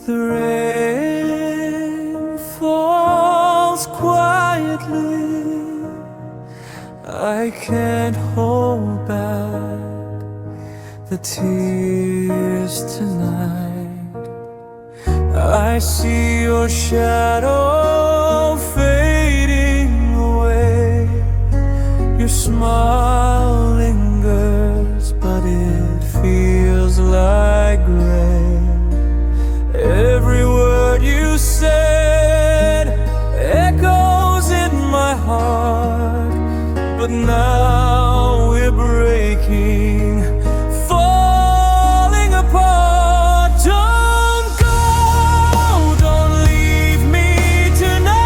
The rain falls quietly. I can't hold back the tears tonight. I see your shadow fading away. Your smile lingers, but it feels like gray. Every word you said echoes in my heart, but now we're breaking, falling apart. Don't go, don't leave me tonight.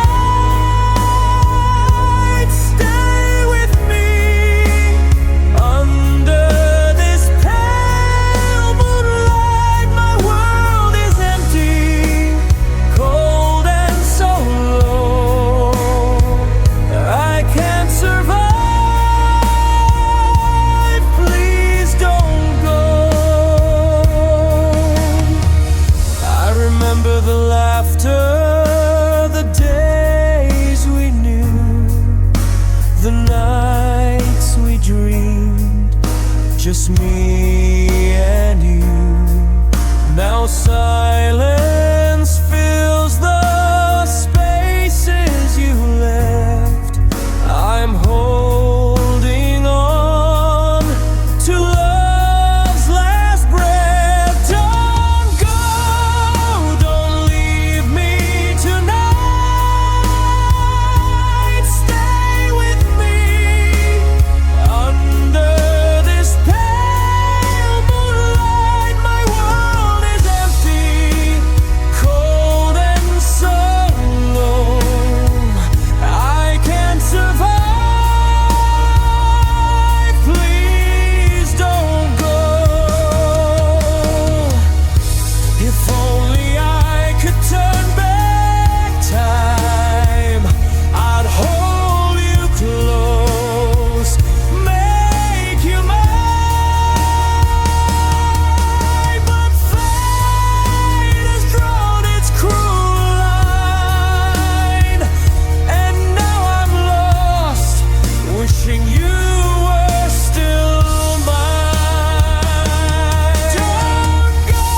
Stay with me under this pale moonlight. My world is empty, cold and so low. I can't survive. Please don't go. I remember the laughter, the days we knew, the nights we dreamed, just me and you. Now silence fills the spaces you left. I'm holding on to love's last breath. Don't go, don't leave me tonight. Stay with me under this pale moonlight. My world is empty, cold and so alone. I can't survive. Please don't go. If only I could turn back time, I'd hold you close, make you mine. But fate has drawn its cruel line, and now I'm lost, wishing you were still mine. Don't go,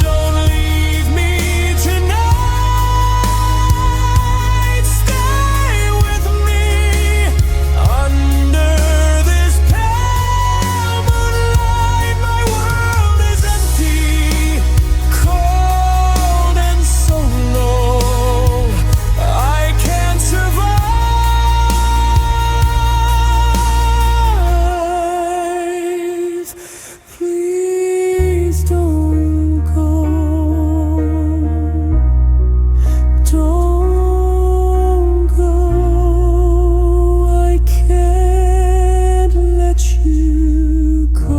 don't leave me tonight. Stay with me under this pale moonlight. My world is empty, cold and so low. I can't survive. Please don't go. Don't go. I can't let you go.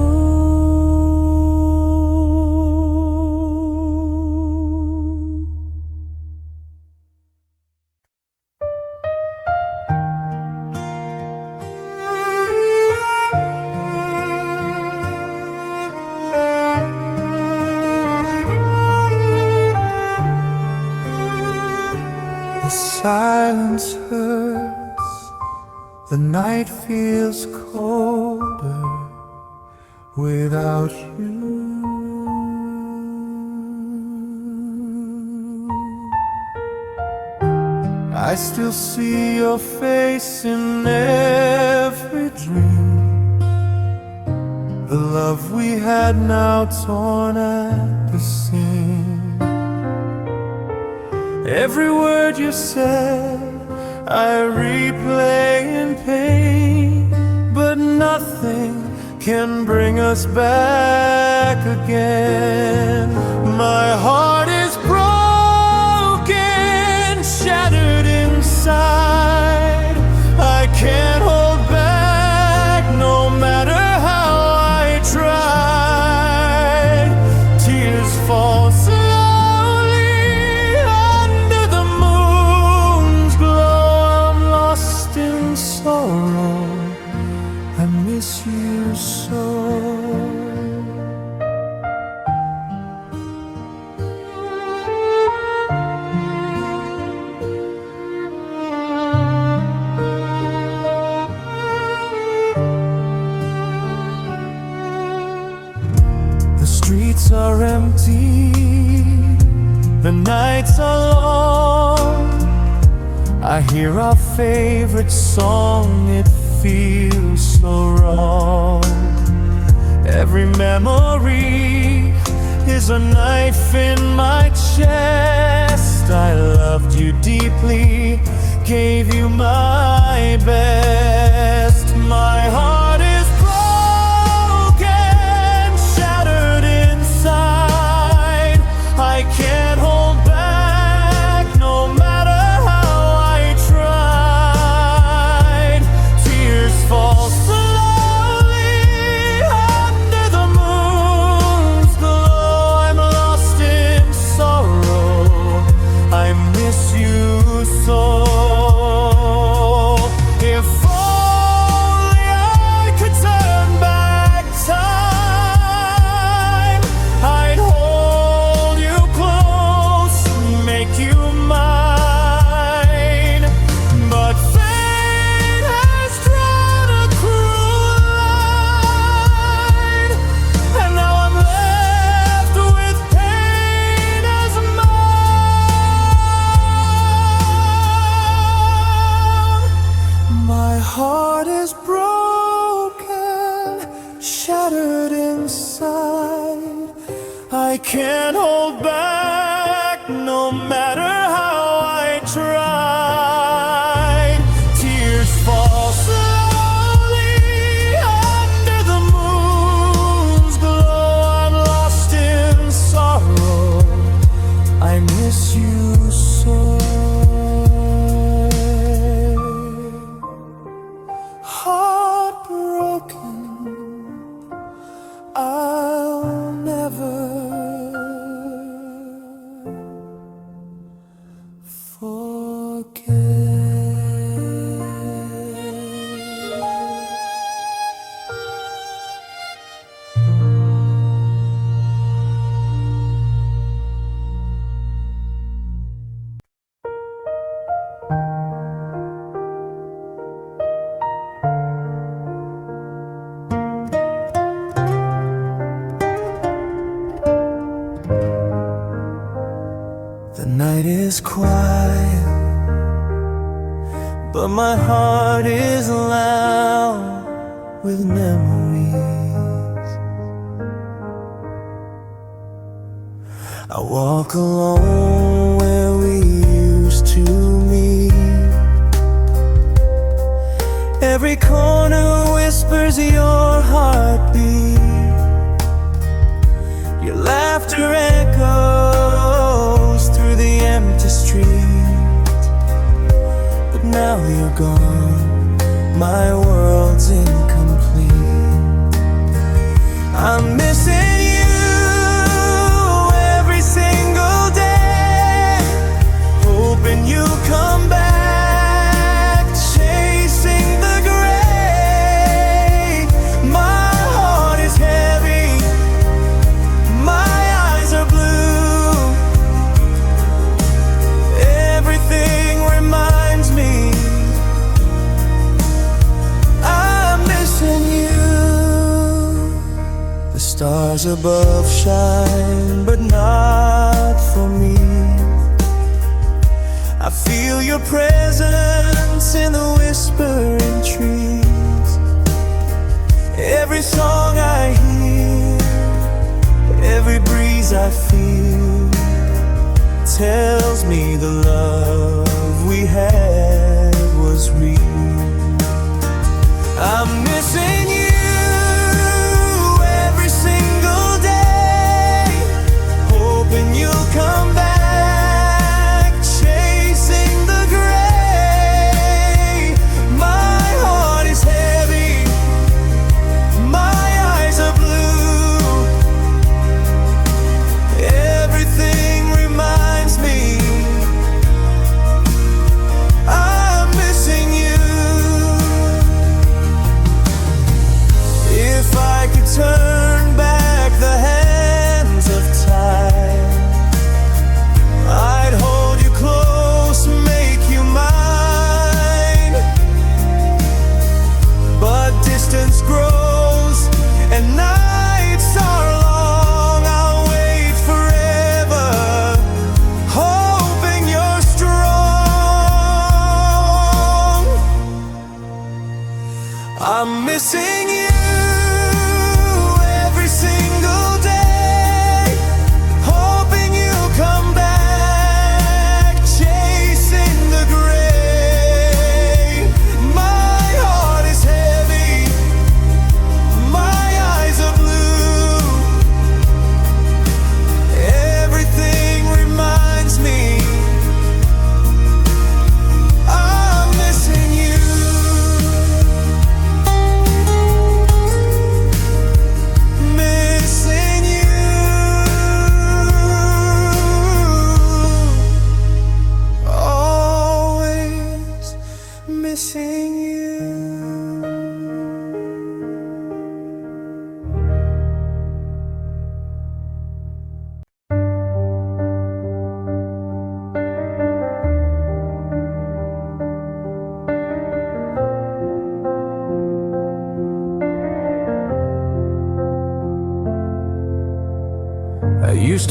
The silence hurts, the night feels colder without you. I still see your face in every dream. The love we had now torn at the seam. Every word you said I replay in pain, but nothing can bring us back again. My heart is broken, shattered inside. I can't hold back, no matter how I tried. Tears fall slowly under the moon's glow. I'm lost in sorrow, I miss you so. The nights are long, I hear our favorite song, it feels so wrong. Every memory is a knife in my chest. I loved you deeply, gave you my best. My heart is broken, shattered inside. I can't hold back, no matter how I tried. Tears fall slowly under the moon's glow. I'm lost in sorrow, I miss you so. If only I could turn back time, I'd hold you close, make you mine. But fate has drawn a cruel line, and now I'm left with pain as mine. My heart is broken, shattered inside. I can't hold back, no matter how I tried. Tears fall slowly under the moon's glow. I'm lost in sorrow, I miss you so. Heartbroken, I'll never forget. The night is quiet, but my heart is loud with memories. I walk alone where we used to meet. Every corner whispers your heartbeat. Your laughter echoes through the empty street. But now you're gone, my world's incomplete. I'm missing you every single day, hoping you'll come back, chasing the gray. My heart is heavy, my eyes are blue. Everything reminds me I'm missing you. The stars above shine, but not for me. I feel your presence in the whispering trees. Every song I hear, every breeze I feel, tells me the love we had was real. I'm missing you every single day, hoping you'll come back, chasing the gray. My heart is heavy, my eyes are blue. Everything reminds me I'm missing you. If I could turn back the hands of time,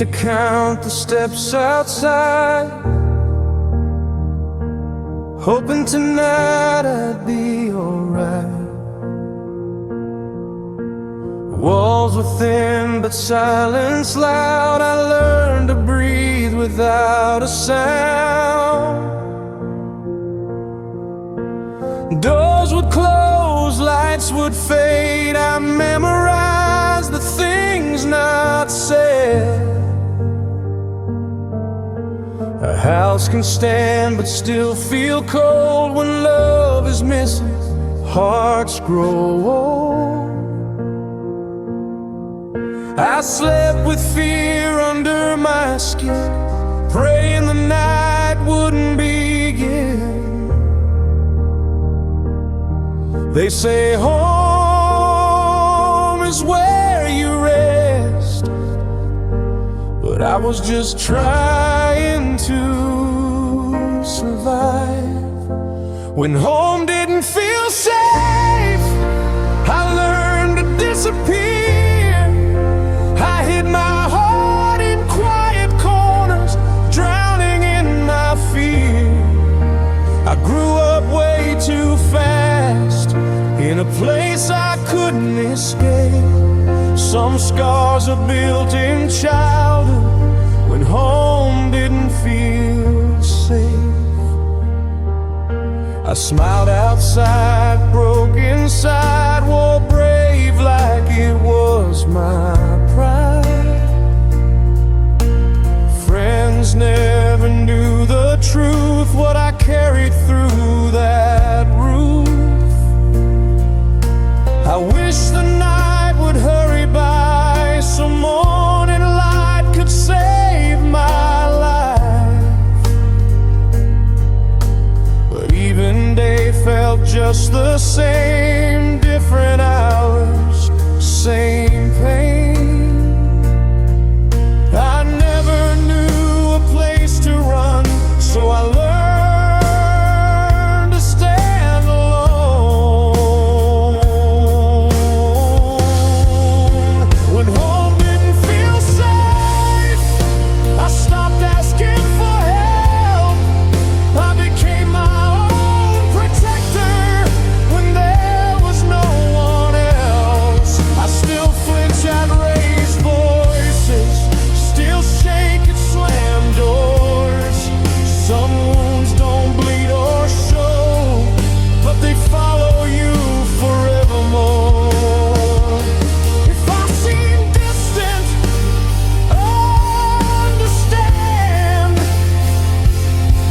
to count the steps outside, hoping tonight I'd be alright. Walls were thin but silence loud. I learned to breathe without a sound. Doors would close, lights would fade. I memorized the things not said. A house can stand but still feel cold. When love is missing, hearts grow old. I slept with fear under my skin, praying the night wouldn't begin. They say home is where you rest, but I was just trying to survive. When home didn't feel safe, I learned to disappear. I hid my heart in quiet corners, drowning in my fear. I grew up way too fast, in a place I couldn't escape. Some scars are built in childhood, when home didn't feel safe. I smiled outside, broke inside, wore brave like it was my pride. Friends never knew the truth, what I carried through that roof. I wish the night would hurry by, so morning light could save my life. But even day felt just the same, different hours, same pain. I never knew a place to run, so I learned to stand alone. When home didn't feel safe, I stopped asking for help. I became my own protector when there was no one else. I still flinch at raised voices, still shake and slam doors. Some wounds don't bleed or show, but they follow you forevermore. If I seem distant, understand.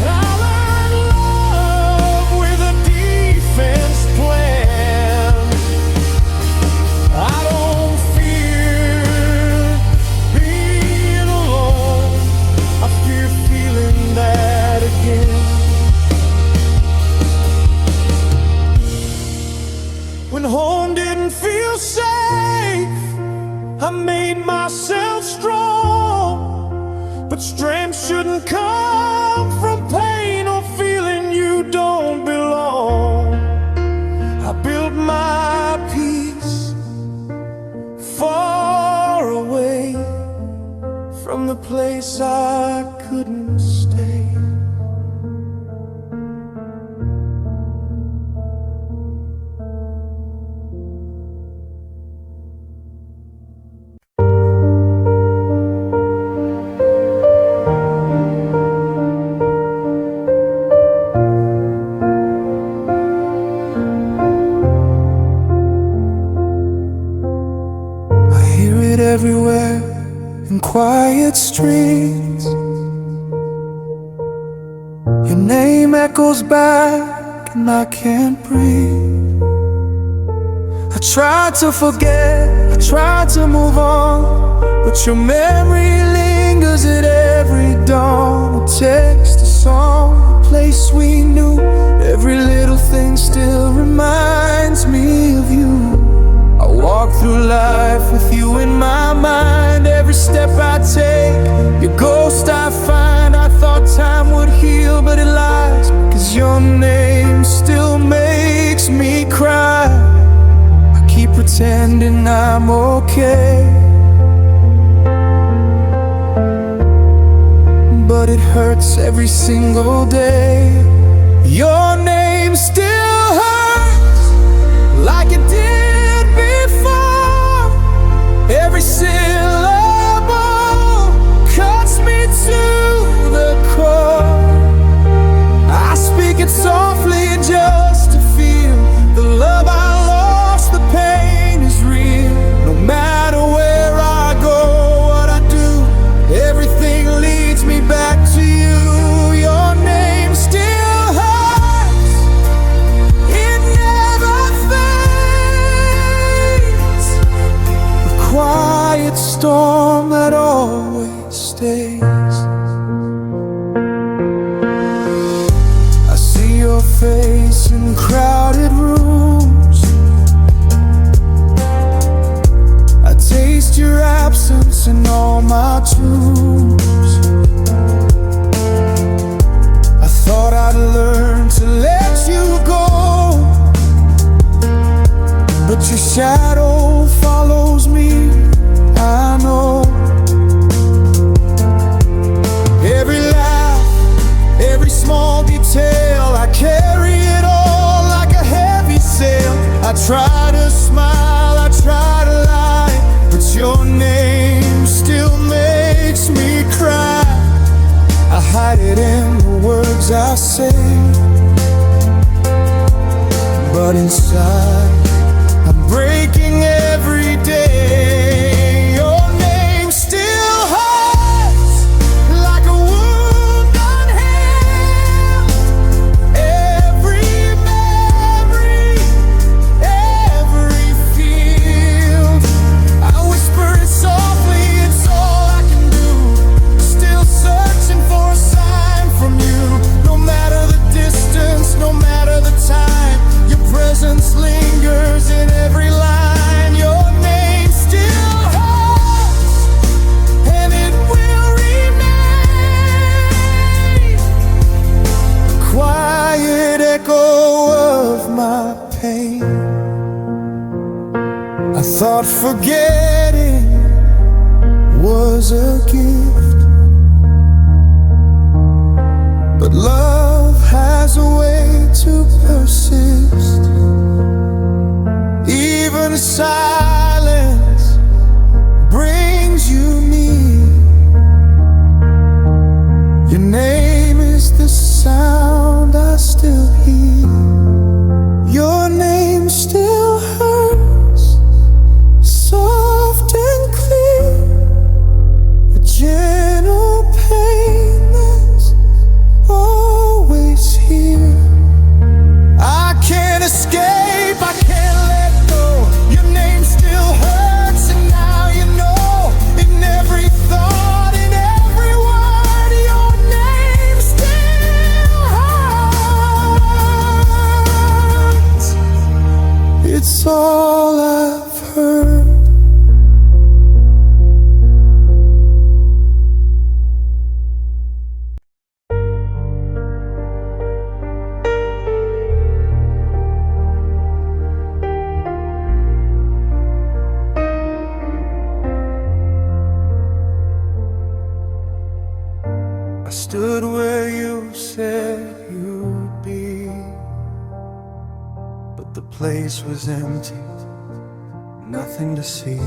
I learned love with a defense plan. I don't fear being alone, I fear feeling that again. When home didn't feel safe, I made myself strong. But strength shouldn't come from pain or feeling you don't belong. I built my peace far away from the place I couldn't stay. I hear it everywhere in quiet streets. Your name echoes back and I can't breathe. I tried to forget, I tried to move on, but your memory lingers at every dawn. A text, a song, a place we knew. Every little thing still reminds me of you. I walk through life with you in my mind. Every step I take, your ghost I find. I thought time would heal, but it lies, 'cause your name still makes me cry. I keep pretending I'm okay, but it hurts every single day. Your name still hurts like it did before. Every syllable cuts me to the core. I speak it softly just to feel the love I lost. The pain is real. No matter where I go, what I do, everything leads me back to you. Your name still hurts. It never fades. A quiet storm that always stays. I see your face in crowded rooms. I taste your absence in all my tunes. I thought I'd learn to let you go, but your shadow follows me, I know. Every laugh, every small detail, I carry it all like a heavy sail. I try to smile, I try to lie, but your name still makes me cry. I hide it in the words I say, but inside I'm breaking every day. Your name still hurts like a wound unhealed. Every memory, every field, I whisper it softly, it's all I can do. Still searching for a sign from you. No matter the distance, no matter the time, your presence lingers in every line. Your name still hurts, and it will remain a quiet echo of my pain. I thought forgetting was a gift, but love has a way to persist. Even silence brings you near. Your name is the sound I still hear. Your name still hurts, soft and clear. A gentle pain that's always here. I can't escape, I can't let go. Your name still hurts, and now you know. In every thought, in every word, your name still hurts. It's all I've heard. I stood where you said you'd be, but the place was empty, nothing to see.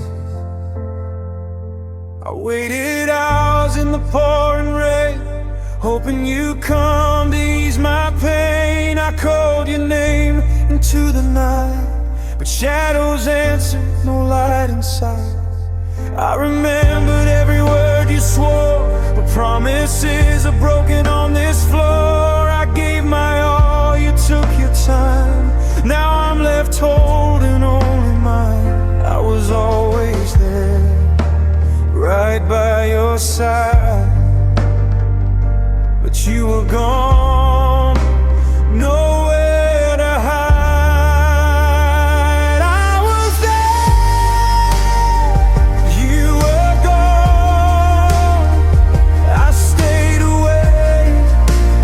I waited hours in the pouring rain, hoping you'd come to ease my pain. I called your name into the night, but shadows answered, no light in sight. I remembered every word you swore, but promises are broken on this floor. I gave my all, you took your time. Now I'm left holding only mine. I was always there, right by your side, but you were gone, nowhere to hide. I was there, you were gone. I stayed away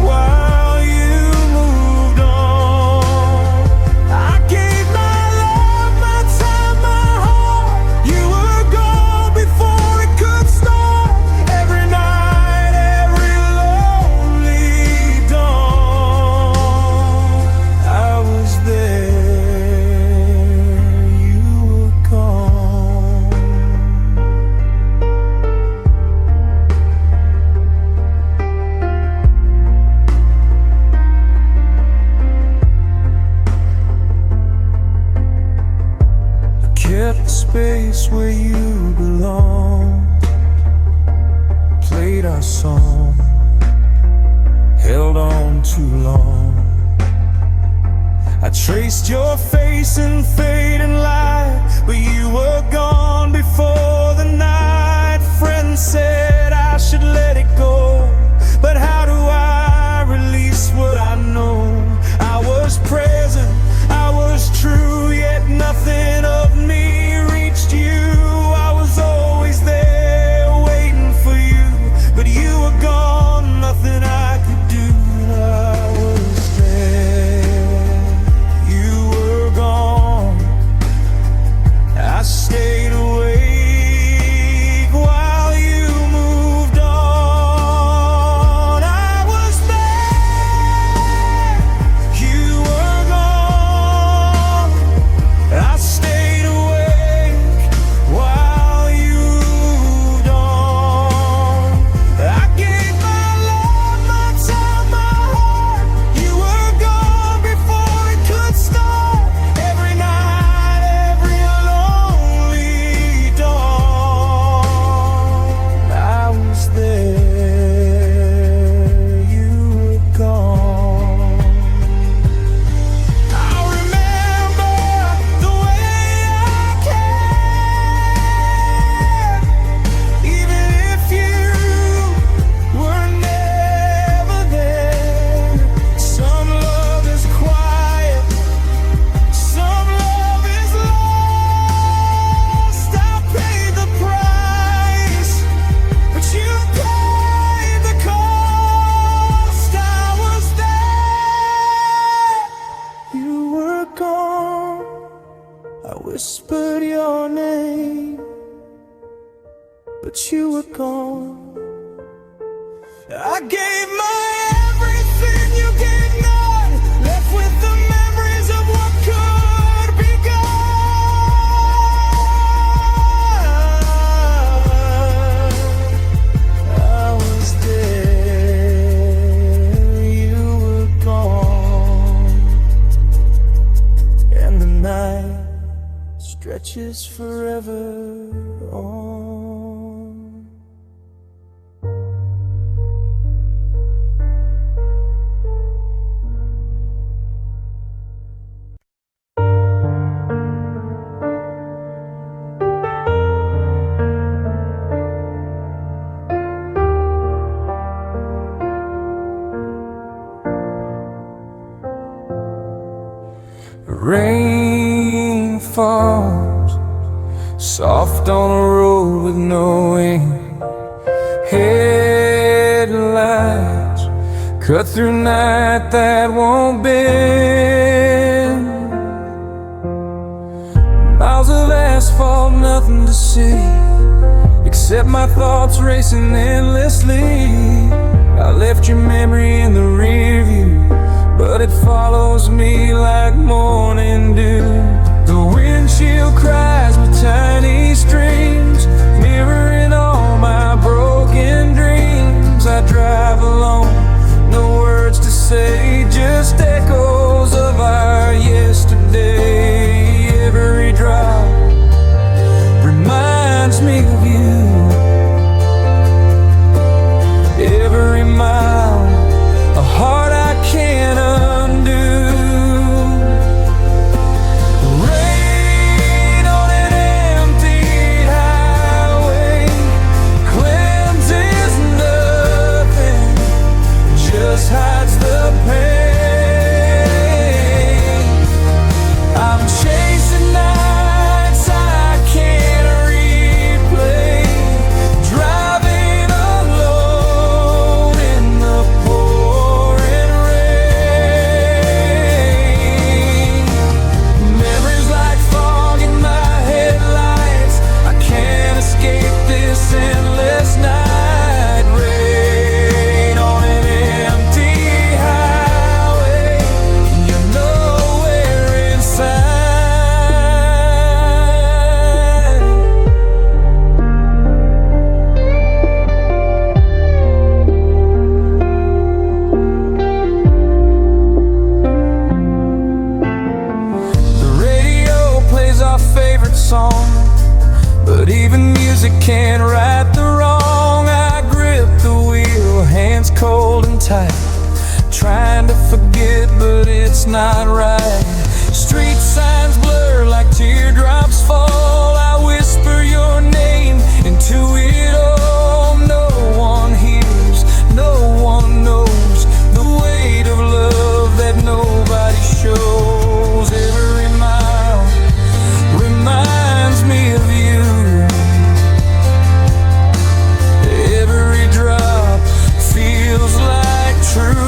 while you moved on. I gave my love, my time, my heart. You were gone before it could start. Every night, every love place where you belong. Played our song, held on too long. I traced your face in fading light, but you were gone before the night. Friends said I should let it go, but how do I release what I know? I was present, I was true, yet nothing of me reached you. I was always there waiting for you, but you were gone, nothing I could do. I was there, you were gone. I stayed awake while you moved on. I was there, you were gone. I stayed awake while you moved on. I gave my love, my time, my heart. You were gone before it could start. Every night, every lonely dawn, I was there, you were gone. I remember the way I cared, even if you were never there. Some love is quiet, some love is lost. I paid the price, but you paid the cost. I was there, you were gone. I whispered your name, but you were gone. I gave my everything, you gave none. Left with the memories of what could be gone. I was there, you were gone. And the night stretches forever on. Rain falls soft on a road with no end. Headlights cut through night that won't bend. Miles of asphalt, nothing to see except my thoughts racing endlessly. I left your memory in the rear view, but it follows me like morning dew. The windshield cries with tiny streams, mirroring all my broken dreams. I drive alone, no words to say, just echoes of our yesterday. Every drop reminds me of you, every mile a heart I can't undo. music can't right the wrong. I grip the wheel, hands cold and tight, trying to forget, but it's not right. Street signs blur like teardrops fall. I whisper your name into it all. No one hears, no one knows the weight of love that nobody shows. Every mile reminds me of you. Every drop feels like truth.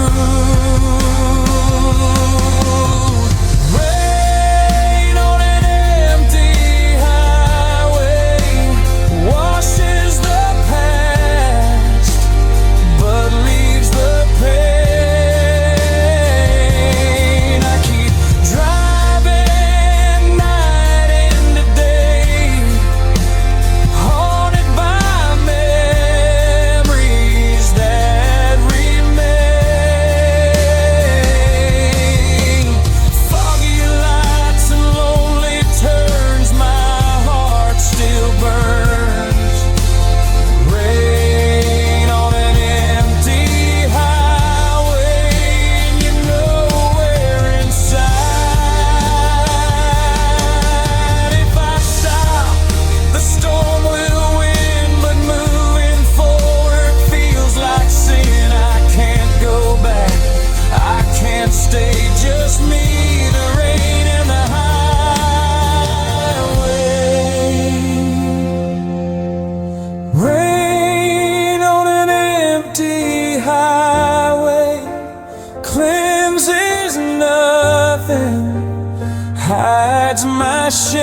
Hides my shame.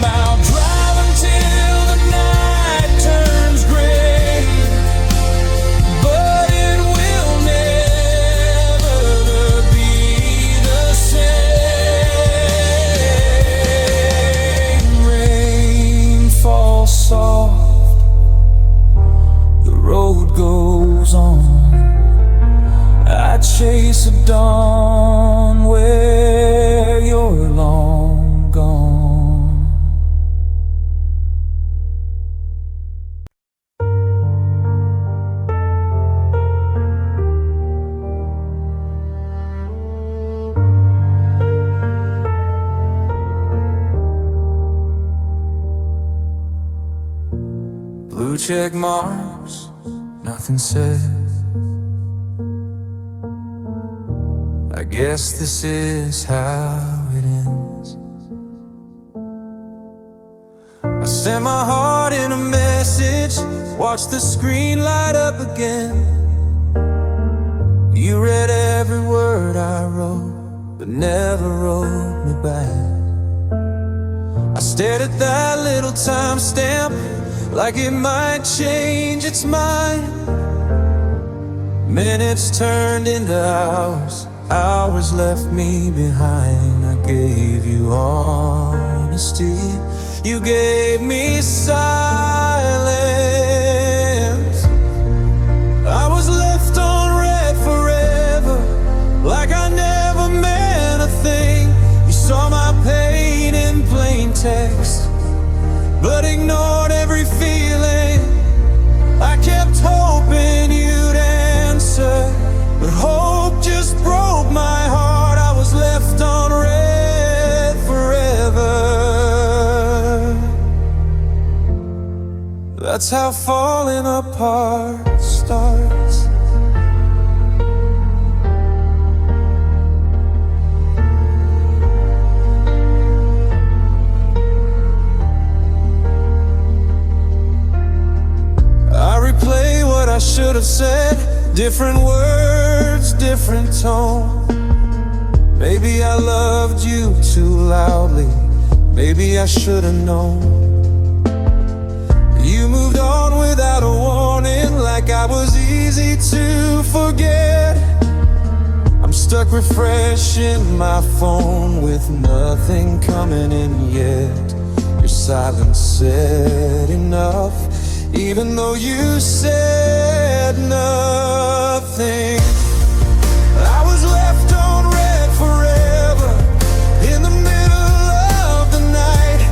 I'll drive until the night turns gray, but it will never be the same. Rain falls soft, the road goes on. I chase a dawn where you're long gone. Blue check marks, nothing said. I guess this is how it ends. I sent my heart in a message, watch the screen light up again. You read every word I wrote, but never wrote me back. I stared at that little timestamp like it might change its mind. Minutes turned into hours, hours left me behind. I gave you honesty, you gave me silence. I was left on red forever, like I never meant a thing. You saw my pain in plain text, but ignored every feeling. I kept hoping you'd answer, but hope just broke my heart. I was left on red forever. That's how falling apart starts. I replay what I should have said, different words, different tone. Maybe I loved you too loudly, maybe I should have known. You moved on without a warning, like I was easy to forget. I'm stuck refreshing my phone with nothing coming in yet. Your silence said enough, even though you said nothing. I was left on red forever, in the middle of the night.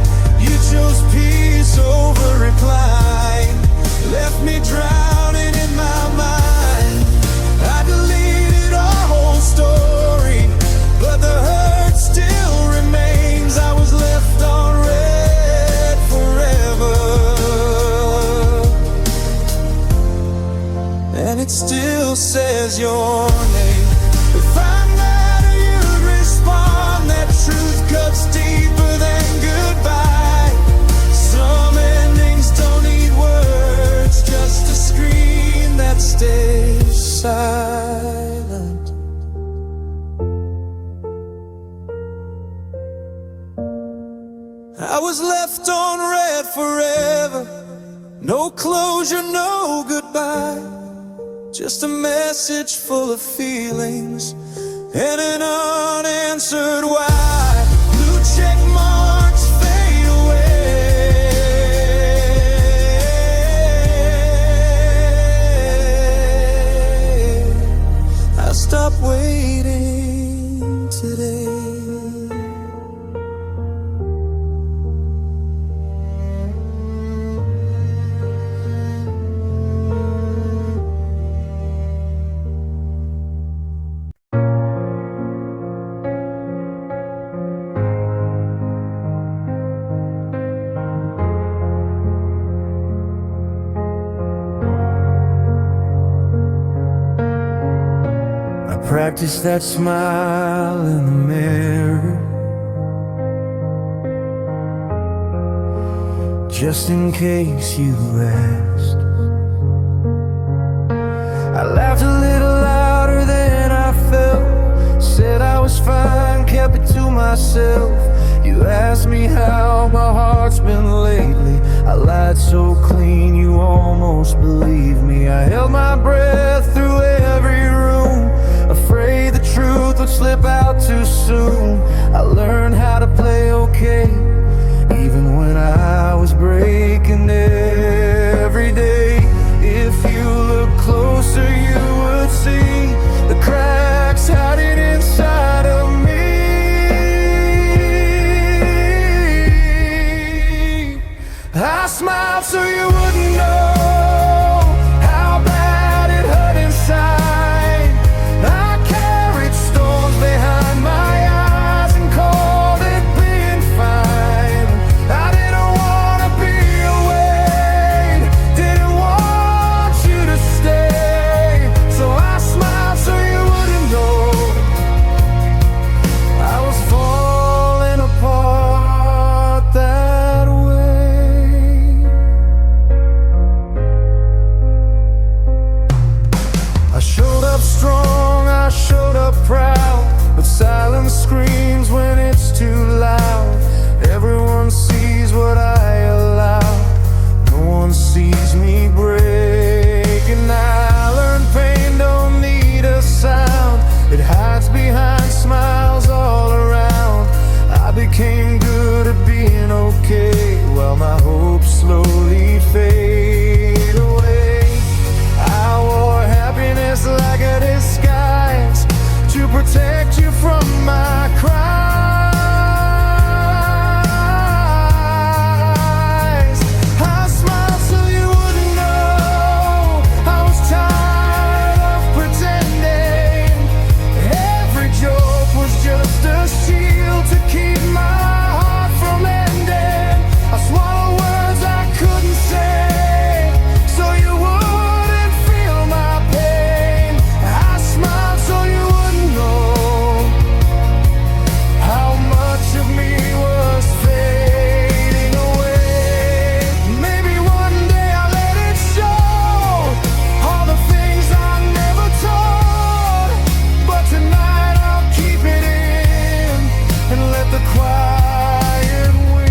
it still says your name. If I matter, you'd respond. That truth cuts deeper than goodbye. Some endings don't need words, just a screen that stays silent. I was left on red forever. No closure, no goodbye. Just a message full of feelings and an unanswered why. Blue check marks fade away. I stopped waiting today. Practice that smile in the mirror, just in case you asked. I laughed a little louder than I felt, said I was fine, kept it to myself. You asked me how my heart's been lately. I lied so clean you almost believed me. I held my breath through every room, afraid the truth would slip out too soon. I learned how to play okay, even when I was breaking every day. If you look closer, you would see the cracks hiding inside of me. I smiled so you wouldn't know how bad it hurt inside. Silence screams when it's too loud. Everyone sees what I allow. No one sees me break. And I learned pain don't need a sound. It hides behind smiles all around. I became good at being okay, while my hopes slowly fade away. I wore happiness like a disguise to protect you from my cries. I smiled so you wouldn't know I was tired of pretending. Every joke was just a shield to keep my heart from ending. I swallowed words I couldn't say, so you wouldn't feel my pain. I smiled so you wouldn't know how much of me was fading away. Maybe one day I'll let it show, all the things I never told. But tonight I'll keep it in and let the quiet win.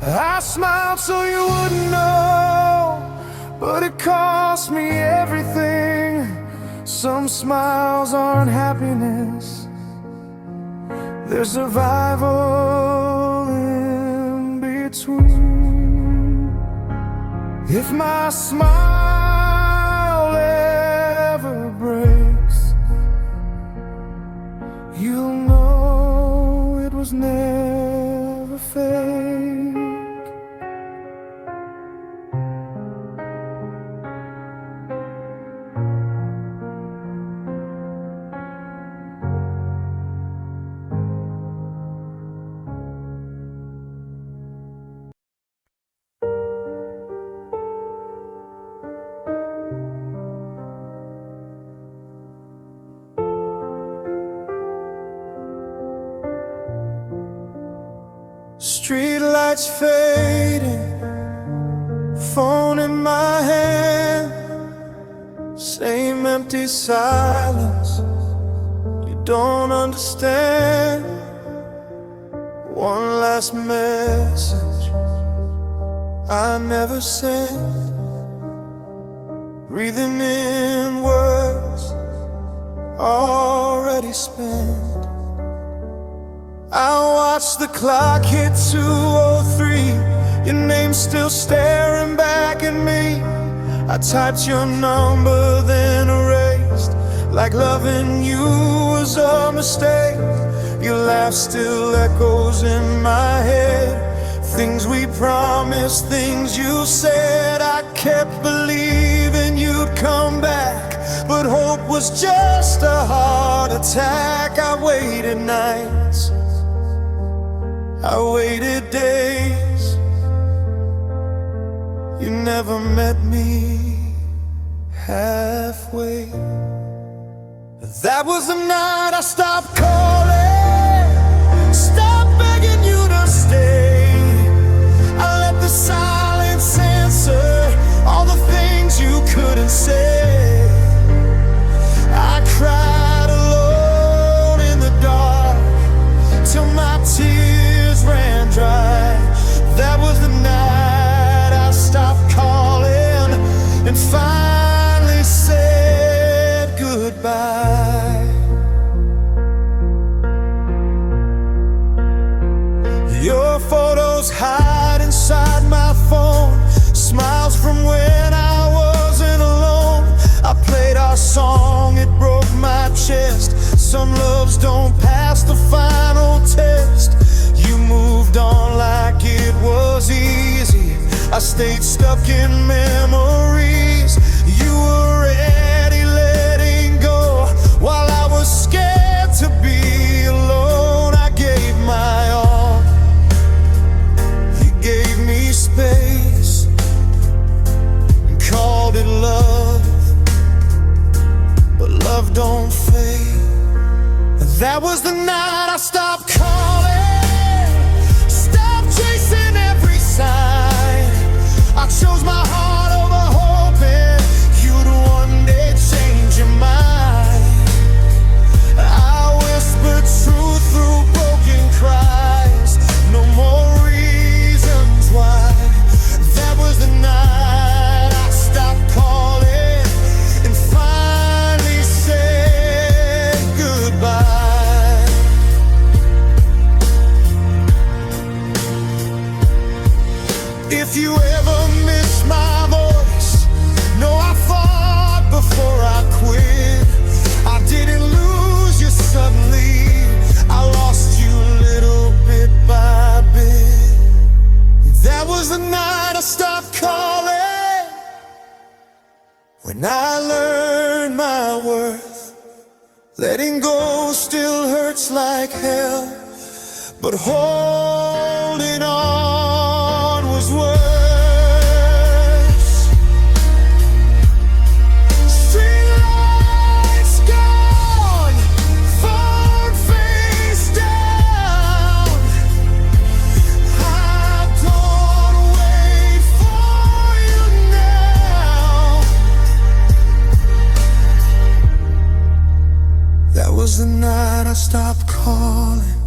I smiled so you wouldn't know, but it cost me everything. Some smiles aren't happiness, there's survival in between. If my smile ever breaks, you'll know it was never fake. Street lights fading, phone in my hand, same empty silence you don't understand. One last message I never sent, breathing in words already spent. I watch the clock hit 2:03, your name still staring back at me. I typed your number then erased, like loving you was a mistake. Your laugh still echoes in my head, things we promised, things you said. I kept believing you'd come back, but hope was just a heart attack. I waited nights, I waited days, you never met me halfway. That was the night I stopped calling, stopped begging you to stay. I let the silence answer all the things you couldn't say. I cried alone in the dark till my tears ran dry. That was the night I stopped calling and finally said goodbye. Your photos hide inside my phone, smiles from when I wasn't alone. I played our song, it broke my chest. Some loves don't pass the final test. You moved on like it was easy, I stayed stuck in memories. You were ready letting go, while I was scared to be alone. I gave my all, you gave me space and called it love, but love don't fade. That was the night I stopped calling, stopped chasing every sign. I chose my heart over hoping you'd one day change your mind. I whispered truth through broken cries, no more reasons why. That was the night I stopped calling and finally said goodbye. If you ever miss my voice, know I fought before I quit. I didn't lose you suddenly, I lost you little bit by bit. That was the night I stopped calling, when I learned my worth. Letting go still hurts like hell, but holding on was worse. Street lights gone, phone face down. I don't wait for you now. That was the night I stopped calling.